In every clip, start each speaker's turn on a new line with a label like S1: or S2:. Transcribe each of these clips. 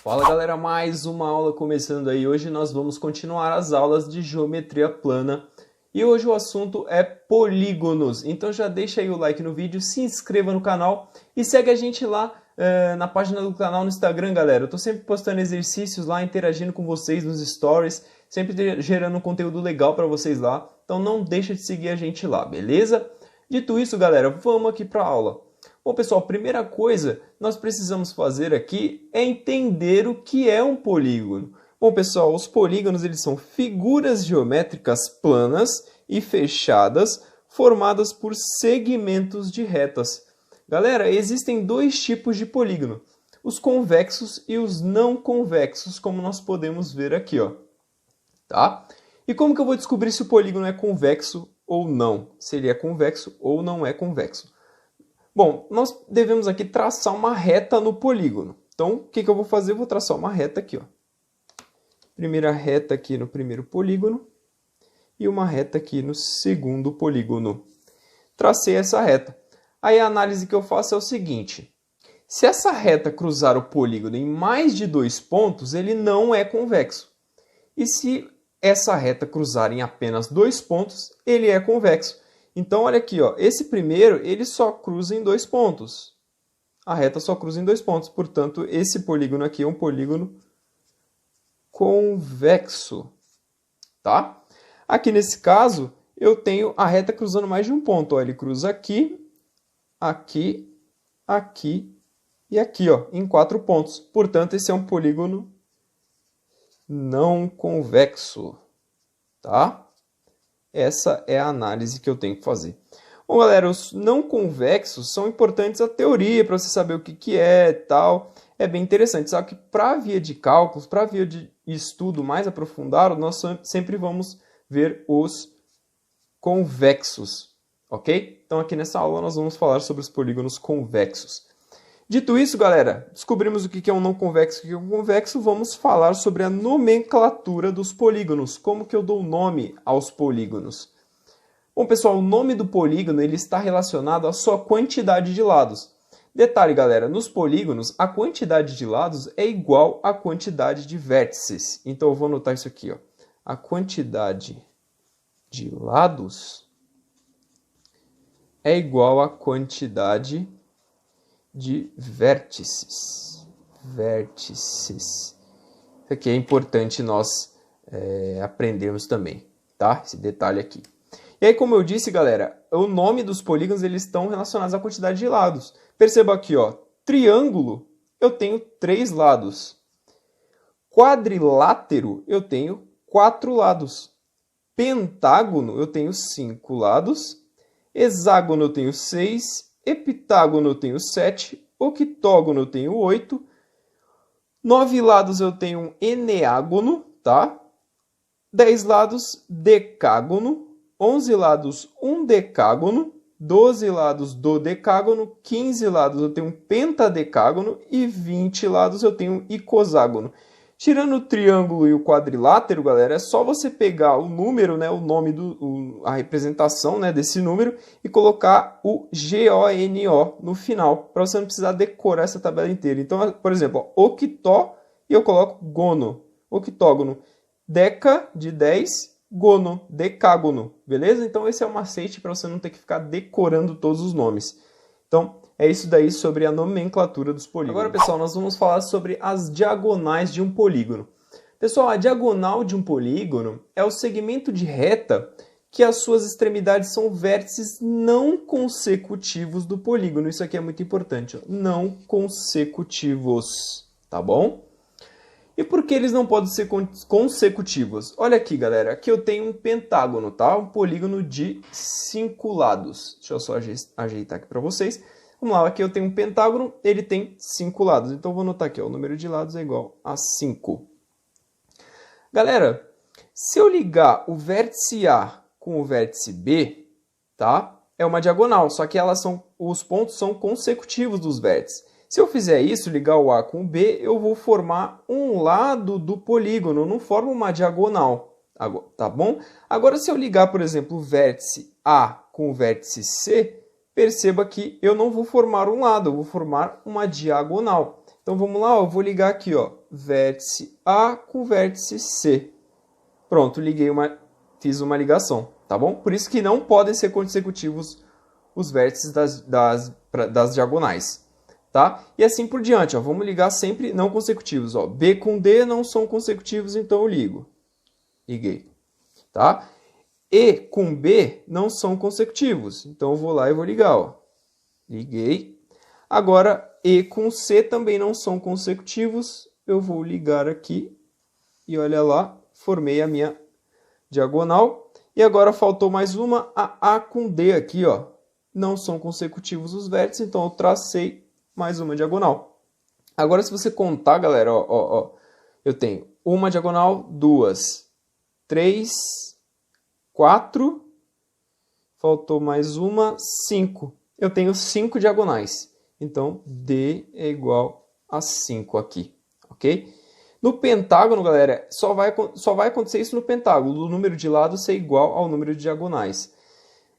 S1: Fala galera, mais uma aula começando aí. Hoje nós vamos continuar as aulas de geometria plana e hoje o assunto é polígonos. Então já deixa aí o like no vídeo, se inscreva no canal e segue a gente lá na página do canal no Instagram, galera. Eu tô sempre postando exercícios lá, interagindo com vocês nos stories, sempre gerando conteúdo legal para vocês lá. Então não deixa de seguir a gente lá, beleza? Dito isso, galera, vamos aqui para a aula. Bom, pessoal, a primeira coisa nós precisamos fazer aqui é entender o que é um polígono. Bom, pessoal, os polígonos eles são figuras geométricas planas e fechadas formadas por segmentos de retas. Galera, existem dois tipos de polígono, os convexos e os não convexos, como nós podemos ver aqui, ó. Tá? E como que eu vou descobrir se o polígono é convexo ou não? Se ele é convexo ou não é convexo? Bom, nós devemos aqui traçar uma reta no polígono. Então, o que eu vou fazer? Eu vou traçar uma reta aqui, ó. Primeira reta aqui no primeiro polígono e uma reta aqui no segundo polígono. Tracei essa reta. Aí a análise que eu faço é o seguinte. Se essa reta cruzar o polígono em mais de dois pontos, ele não é convexo. E se essa reta cruzar em apenas dois pontos, ele é convexo. Então, olha aqui, ó, esse primeiro, ele só cruza em dois pontos. A reta só cruza em dois pontos. Portanto, esse polígono aqui é um polígono convexo. Tá? Aqui nesse caso, eu tenho a reta cruzando mais de um ponto. Ó, ele cruza aqui, aqui, aqui e aqui, ó, em 4 pontos. Portanto, esse é um polígono não convexo. Tá? Essa é a análise que eu tenho que fazer. Bom, galera, os não convexos são importantes a teoria, para você saber o que é e tal. É bem interessante. Só que para via de cálculos, para via de estudo mais aprofundado, nós sempre vamos ver os convexos. Ok? Então aqui nessa aula nós vamos falar sobre os polígonos convexos. Dito isso, galera, descobrimos o que é um não convexo e o que é um convexo, vamos falar sobre a nomenclatura dos polígonos. Como que eu dou nome aos polígonos? Bom, pessoal, o nome do polígono ele está relacionado à sua quantidade de lados. Detalhe, galera, nos polígonos, a quantidade de lados é igual à quantidade de vértices. Então, eu vou anotar isso aqui, ó. A quantidade de lados é igual à quantidade de vértices. Isso aqui é importante nós aprendermos também, tá? Esse detalhe aqui. E aí, como eu disse, galera, o nome dos polígonos eles estão relacionados à quantidade de lados. Perceba aqui, ó, triângulo, eu tenho 3 lados. Quadrilátero, eu tenho 4 lados. Pentágono, eu tenho 5 lados. Hexágono, eu tenho 6. Heptágono eu tenho 7, octógono eu tenho 8, 9 lados eu tenho um eneágono, tá? 10 lados, decágono, 11 lados, um decágono, 12 lados, dodecágono, 15 lados eu tenho um pentadecágono e 20 lados eu tenho um icoságono. Tirando o triângulo e o quadrilátero, galera, é só você pegar o número, né, o nome, a representação, né, desse número e colocar o GONO no final, para você não precisar decorar essa tabela inteira. Então, por exemplo, ó, octó e eu coloco gono, octógono, deca de 10, gono, decágono, beleza? Então esse é o macete para você não ter que ficar decorando todos os nomes. Então, é isso daí sobre a nomenclatura dos polígonos. Agora, pessoal, nós vamos falar sobre as diagonais de um polígono. Pessoal, a diagonal de um polígono é o segmento de reta que as suas extremidades são vértices não consecutivos do polígono. Isso aqui é muito importante, ó. Não consecutivos, tá bom? E por que eles não podem ser consecutivos? Olha aqui, galera, aqui eu tenho um pentágono, tá? Um polígono de 5 lados. Deixa eu só ajeitar aqui para vocês. Vamos lá, aqui eu tenho um pentágono, ele tem 5 lados. Então, eu vou anotar aqui, ó, o número de lados é igual a 5. Galera, se eu ligar o vértice A com o vértice B, tá? É uma diagonal, só que os pontos são consecutivos dos vértices. Se eu fizer isso, ligar o A com o B, eu vou formar um lado do polígono, eu não formo uma diagonal, tá bom? Agora, se eu ligar, por exemplo, o vértice A com o vértice C, perceba que eu não vou formar um lado, eu vou formar uma diagonal. Então vamos lá, eu vou ligar aqui, ó, vértice A com vértice C. Pronto, fiz uma ligação, tá bom? Por isso que não podem ser consecutivos os vértices das diagonais, tá? E assim por diante, ó, vamos ligar sempre não consecutivos, ó. B com D não são consecutivos, então eu ligo. Liguei, tá? E com B não são consecutivos, então eu vou lá e vou ligar, ó. Liguei. Agora, E com C também não são consecutivos, eu vou ligar aqui e olha lá, formei a minha diagonal. E agora faltou mais uma, a com D aqui, ó. Não são consecutivos os vértices, então eu tracei mais uma diagonal. Agora, se você contar, galera, ó, eu tenho uma diagonal, 2, 3, 4, faltou mais uma, 5. Eu tenho 5 diagonais, então D é igual a 5 aqui, ok? No pentágono, galera, só vai acontecer isso no pentágono, o número de lados ser igual ao número de diagonais.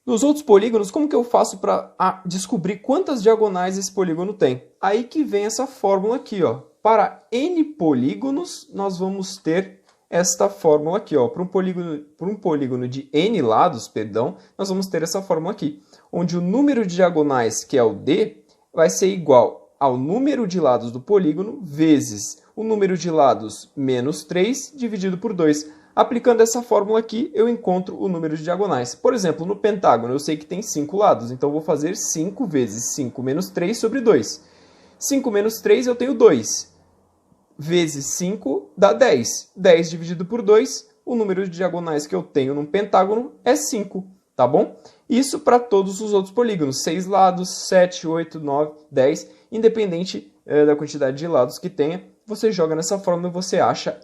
S1: Nos outros polígonos, como que eu faço para descobrir quantas diagonais esse polígono tem? Aí que vem essa fórmula aqui, ó. Para n polígonos, nós vamos ter esta fórmula aqui, ó. Para um polígono de n lados, perdão, nós vamos ter essa fórmula aqui, onde o número de diagonais, que é o D, vai ser igual ao número de lados do polígono vezes o número de lados menos 3 dividido por 2. Aplicando essa fórmula aqui, eu encontro o número de diagonais. Por exemplo, no pentágono, eu sei que tem 5 lados, então eu vou fazer 5 vezes 5 menos 3 sobre 2. 5 menos 3 eu tenho 2. Vezes 5 dá 10. 10 dividido por 2, o número de diagonais que eu tenho num pentágono é 5, tá bom? Isso para todos os outros polígonos, 6 lados, 7, 8, 9, 10, independente da quantidade de lados que tenha, você joga nessa fórmula e você acha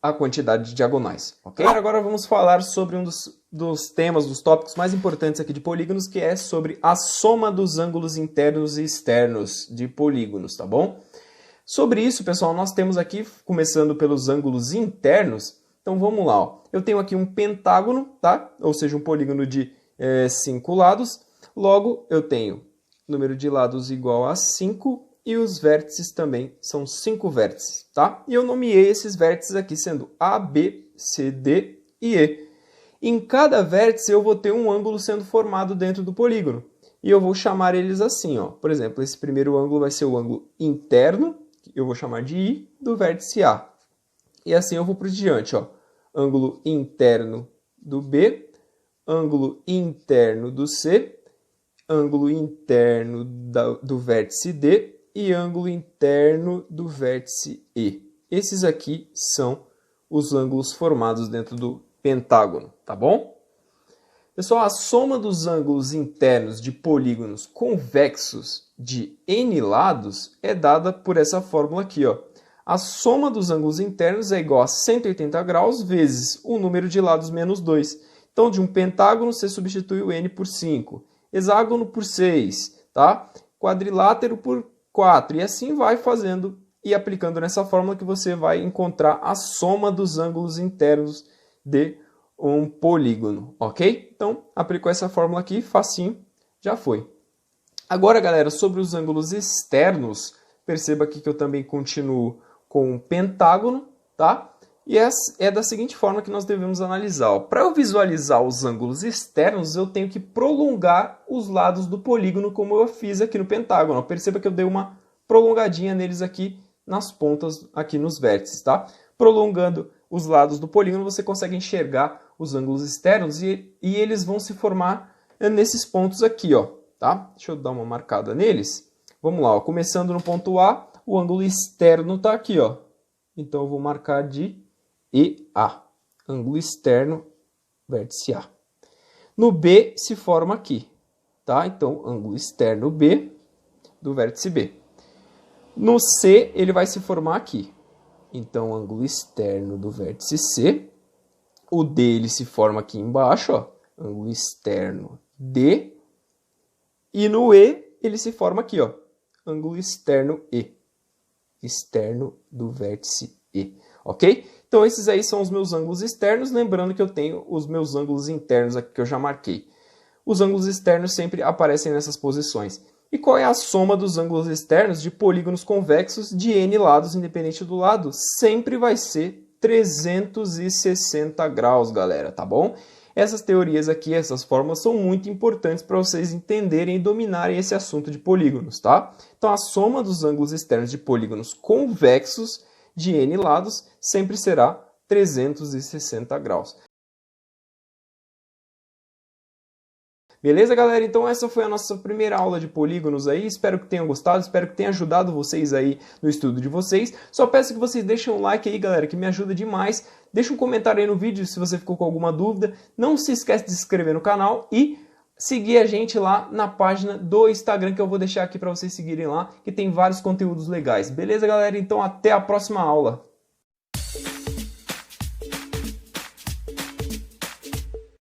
S1: a quantidade de diagonais, ok? Agora vamos falar sobre um dos temas, dos tópicos mais importantes aqui de polígonos, que é sobre a soma dos ângulos internos e externos de polígonos, tá bom? Sobre isso, pessoal, nós temos aqui, começando pelos ângulos internos, então vamos lá, ó. Eu tenho aqui um pentágono, tá? Ou seja, um polígono de 5 lados, logo eu tenho número de lados igual a 5, e os vértices também são 5 vértices, tá? E eu nomeei esses vértices aqui sendo A, B, C, D e E. Em cada vértice eu vou ter um ângulo sendo formado dentro do polígono. E eu vou chamar eles assim, ó. Por exemplo, esse primeiro ângulo vai ser o ângulo interno, que eu vou chamar de I, do vértice A. E assim eu vou por diante, ó. Ângulo interno do B, ângulo interno do C, ângulo interno do vértice D, e ângulo interno do vértice E. Esses aqui são os ângulos formados dentro do pentágono, tá bom? Pessoal, a soma dos ângulos internos de polígonos convexos de n lados é dada por essa fórmula aqui, ó. A soma dos ângulos internos é igual a 180 graus vezes o número de lados menos 2. Então, de um pentágono, você substitui o n por 5. Hexágono por 6, tá? Quadrilátero por 4, e assim vai fazendo e aplicando nessa fórmula que você vai encontrar a soma dos ângulos internos de um polígono, ok? Então, aplicou essa fórmula aqui, facinho, já foi. Agora, galera, sobre os ângulos externos, perceba aqui que eu também continuo com um pentágono, tá? E é da seguinte forma que nós devemos analisar. Para eu visualizar os ângulos externos, eu tenho que prolongar os lados do polígono, como eu fiz aqui no pentágono. Perceba que eu dei uma prolongadinha neles aqui nas pontas, aqui nos vértices, tá? Prolongando os lados do polígono, você consegue enxergar os ângulos externos e eles vão se formar nesses pontos aqui, ó, tá? Deixa eu dar uma marcada neles. Vamos lá, ó. Começando no ponto A, o ângulo externo está aqui, ó. Então eu vou marcar de EA, ângulo externo, vértice A. No B se forma aqui, tá? Então, ângulo externo B do vértice B. No C, ele vai se formar aqui. Então, ângulo externo do vértice C. O D, ele se forma aqui embaixo, ó, ângulo externo D. E no E, ele se forma aqui, ó, ângulo externo E. Externo do vértice E, ok? Então, esses aí são os meus ângulos externos, lembrando que eu tenho os meus ângulos internos aqui que eu já marquei. Os ângulos externos sempre aparecem nessas posições. E qual é a soma dos ângulos externos de polígonos convexos de n lados independente do lado? Sempre vai ser 360 graus, galera, tá bom? Essas teorias aqui, essas fórmulas são muito importantes para vocês entenderem e dominarem esse assunto de polígonos, tá? Então a soma dos ângulos externos de polígonos convexos de n lados sempre será 360 graus. Beleza, galera? Então essa foi a nossa primeira aula de polígonos aí. Espero que tenham gostado, espero que tenha ajudado vocês aí no estudo de vocês. Só peço que vocês deixem um like aí, galera, que me ajuda demais. Deixa um comentário aí no vídeo se você ficou com alguma dúvida. Não se esquece de se inscrever no canal e seguir a gente lá na página do Instagram, que eu vou deixar aqui para vocês seguirem lá, que tem vários conteúdos legais. Beleza, galera? Então até a próxima aula.